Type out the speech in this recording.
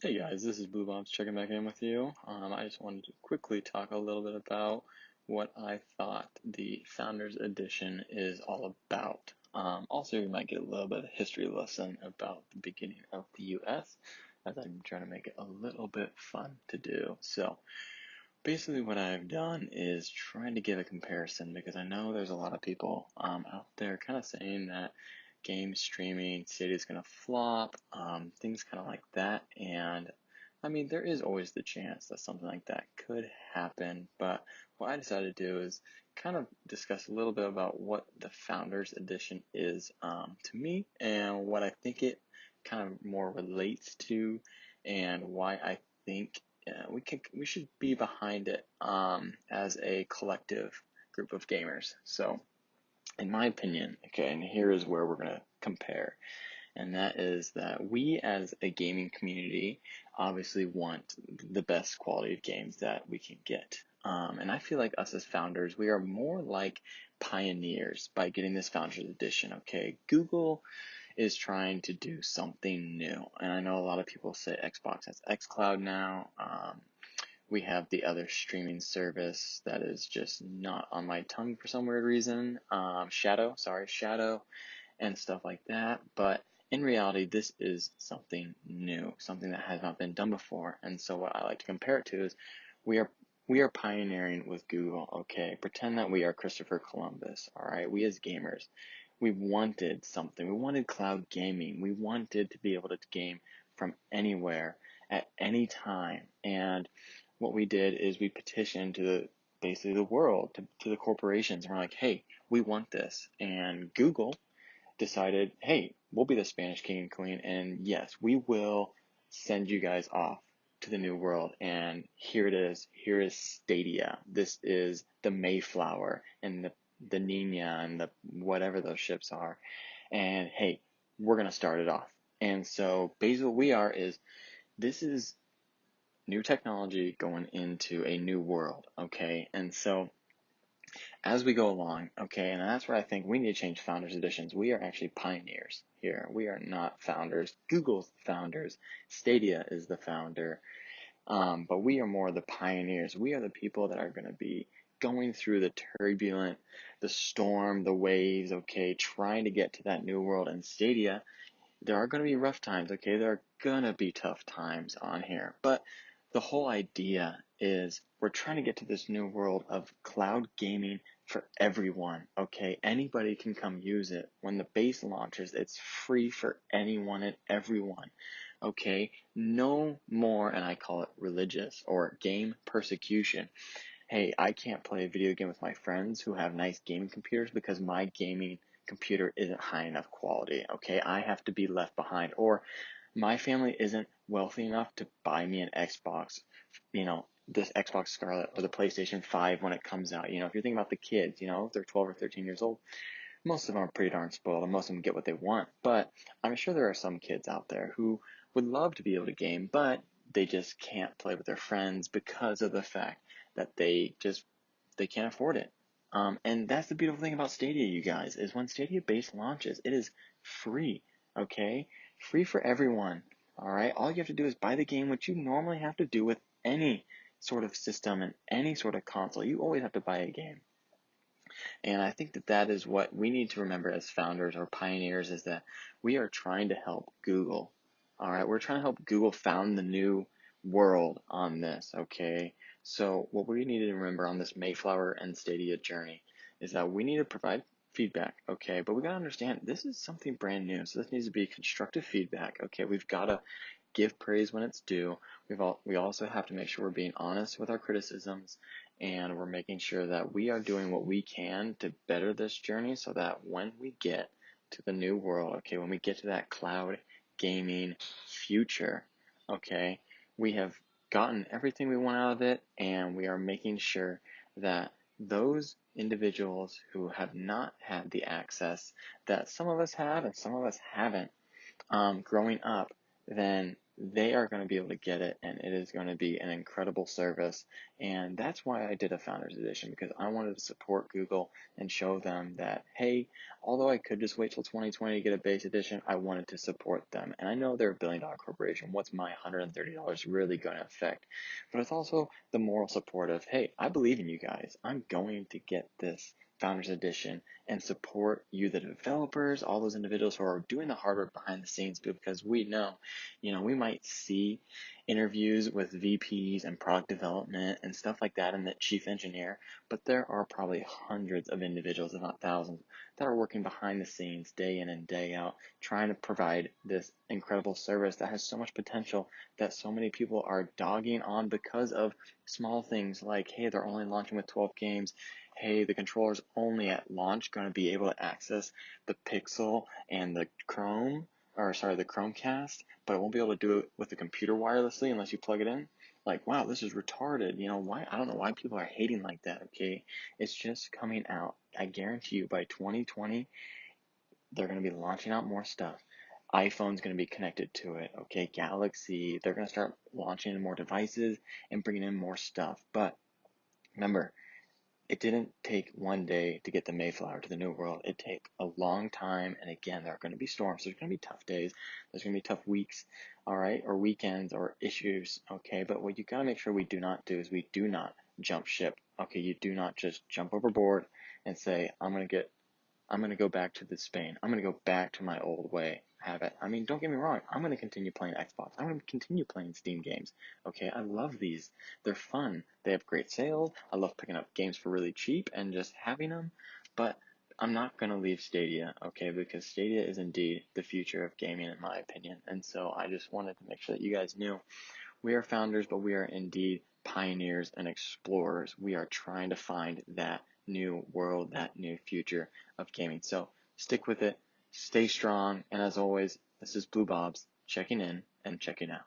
Hey guys, this is bluebobz checking back in with you. I just wanted to quickly talk a little bit about what I thought the Founders Edition is all about. Also, you might get a little bit of a history lesson about the beginning of the U.S., as I'm trying to make it a little bit fun to do. So, basically, what I've done is trying to give a comparison because I know there's a lot of people out there kind of saying that game streaming, Stadia is going to flop, things kind of like that. And I mean, there is always the chance that something like that could happen. But what I decided to do is kind of discuss a little bit about what the Founders Edition is to me and what I think it kind of more relates to and why I think we should be behind it as a collective group of gamers. So, in my opinion, okay, and here is where we're gonna compare, and that is that we as a gaming community obviously want the best quality of games that we can get. And I feel like us as founders, we are more like pioneers by getting this Founders Edition. Okay, Google is trying to do something new, and I know a lot of people say Xbox has xCloud now. We have the other streaming service that is just not on my tongue for some weird reason. Shadow, and stuff like that. But in reality, this is something new, something that has not been done before. And so what I like to compare it to is we are we are pioneering with Google, okay? Pretend that we are Christopher Columbus, all right? We as gamers, we wanted something. We wanted cloud gaming. We wanted to be able to game from anywhere at any time. And what we did is we petitioned to basically the world, to the corporations. And we're like, hey, we want this. And Google decided, hey, we'll be the Spanish king and queen, and yes, we will send you guys off to the new world. And here it is. Here is Stadia. This is the Mayflower and the Nina and the whatever those ships are. And hey, we're gonna start it off. And so basically what we are is this is new technology going into a new world, okay? And so as we go along, okay, and that's where I think we need to change founders editions. We are actually pioneers here. We are not founders. Google's the founders. Stadia is the founder. But we are more the pioneers. We are the people that are going to be going through the turbulent, the storm, the waves, okay, trying to get to that new world. And Stadia, there are going to be rough times, okay? There are going to be tough times on here. But the whole idea is we're trying to get to this new world of cloud gaming for everyone, okay? Anybody can come use it. When the base launches, it's free for anyone and everyone, okay? No more, and I call it religious or game persecution. Hey, I can't play a video game with my friends who have nice gaming computers because my gaming computer isn't high enough quality, okay? I have to be left behind. Or my family isn't wealthy enough to buy me an Xbox, this Xbox Scarlet or the PlayStation 5 when it comes out. If you're thinking about the kids, if they're 12 or 13 years old, most of them are pretty darn spoiled and most of them get what they want. But I'm sure there are some kids out there who would love to be able to game, but they just can't play with their friends because of the fact that they can't afford it. And that's the beautiful thing about Stadia, you guys, is when Stadia base launches, it is free, okay? Free for everyone, all right? All you have to do is buy the game, which you normally have to do with any sort of system and any sort of console. You always have to buy a game. And I think that that is what we need to remember as founders or pioneers, is that we are trying to help Google. All right, we're trying to help Google found the new world on this, okay? So what we need to remember on this Mayflower and Stadia journey is that we need to provide feedback, okay? But we got to understand this is something brand new. So this needs to be constructive feedback, okay? We've got to give praise when it's due. We also have to make sure we're being honest with our criticisms, and we're making sure that we are doing what we can to better this journey so that when we get to the new world, okay, when we get to that cloud gaming future, okay, we have gotten everything we want out of it, and we are making sure that those individuals who have not had the access that some of us have and some of us haven't growing up, then they are going to be able to get it, and it is going to be an incredible service. And that's why I did a Founders Edition, because I wanted to support Google and show them that, hey, although I could just wait till 2020 to get a base edition, I wanted to support them. And I know they're a billion-dollar corporation. What's my $130 really going to affect? But it's also the moral support of, hey, I believe in you guys. I'm going to get this Founders Edition and support you, the developers, all those individuals who are doing the hard work behind the scenes, because we know, we might see interviews with VPs and product development and stuff like that and the chief engineer, but there are probably hundreds of individuals, if not thousands, that are working behind the scenes day in and day out, trying to provide this incredible service that has so much potential, that so many people are dogging on because of small things like, hey, they're only launching with 12 games. Hey, the controller's only at launch going to be able to access the Pixel and the the Chromecast, but it won't be able to do it with the computer wirelessly unless you plug it in. Like, wow, this is retarded. Why? I don't know why people are hating like that, okay? It's just coming out. I guarantee you by 2020, they're going to be launching out more stuff. iPhone's going to be connected to it, okay? Galaxy, they're going to start launching more devices and bringing in more stuff. But remember, it didn't take one day to get the Mayflower to the New World. It took a long time, and again, there are going to be storms. There's going to be tough days. There's going to be tough weeks, all right, or weekends or issues, okay? But what you got to make sure we do not do is we do not jump ship, okay? You do not just jump overboard and say, I'm going to go back to the Spain. I'm going to go back to my old way. I mean, don't get me wrong. I'm going to continue playing Xbox. I'm going to continue playing Steam games. Okay, I love these. They're fun. They have great sales. I love picking up games for really cheap and just having them. But I'm not going to leave Stadia, okay, because Stadia is indeed the future of gaming in my opinion. And so I just wanted to make sure that you guys knew we are founders, but we are indeed pioneers and explorers. We are trying to find that new world, that new future of gaming. So stick with it, stay strong, and as always, this is bluebobz checking in and checking out.